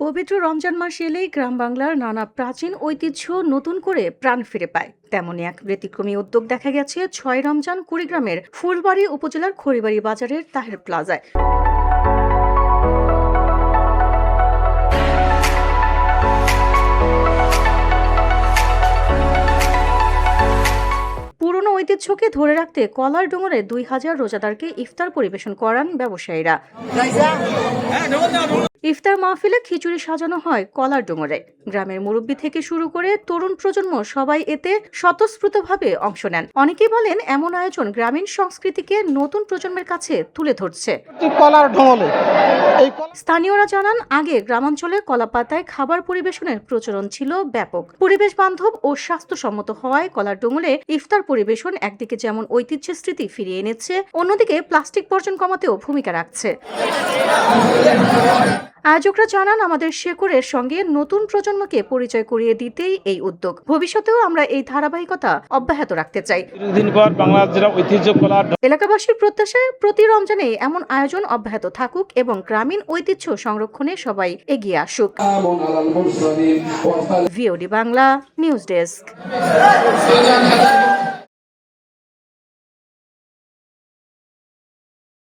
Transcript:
পবিত্র রমজান মাস এলেই গ্রাম বাংলার নানা প্রাচীন ঐতিহ্য নতুন করে প্রাণ ফিরে পায়। তেমনই এক ব্যতিক্রমী উদ্যোগ দেখা গেছে ৬ রমজান কুড়িগ্রামের ফুলবাড়ী উপজেলার খড়িবাড়ি বাজারের তাহের প্লাজায়। পুরনো ঐতিহ্যকে ধরে রাখতে কলার ডোঙরে ২,০০০ রোজাদারকে ইফতার পরিবেশন করান ব্যবসায়ীরা। ইফতার মাহফিলে খিচুড়ি সাজানো হয় কলার ডোঙরে। গ্রামের মুরব্বী থেকে শুরু করে তরুণ প্রজন্ম সবাই এতে স্বতঃস্ফূর্তভাবে অংশ নেন। অনেকেই বলেন, এমন আয়োজন গ্রামীণ সংস্কৃতিকে নতুন প্রজন্মের কাছে তুলে ধরছে। স্থানীয়রা জানান, আগে গ্রামাঞ্চলে কলাপাতায় খাবার পরিবেশনের প্রচলন ছিল ব্যাপক। পরিবেশ বান্ধব ও স্বাস্থ্যসম্মত হওয়ায় কলার ডোঙরে ইফতার পরিবেশন একদিকে যেমন ঐতিহ্যের স্মৃতি ফিরিয়ে এনেছে, অন্যদিকে প্লাস্টিক বর্জন কমাতেও ভূমিকা রাখছে। আয়োজকরা জানান, আমাদের শেকড়ের সঙ্গে নতুন প্রজন্মকে পরিচয় করিয়ে দিতেই এই উদ্যোগ। ভবিষ্যতেও আমরা এই ধারাবাহিকতা অব্যাহত রাখতে চাই। এলাকাবাসীর প্রত্যাশায় প্রতি রমজানে এমন আয়োজন অব্যাহত থাকুক এবং গ্রামীণ ঐতিহ্য সংরক্ষণে সবাই এগিয়ে আসুক। VOD Bangla news desk.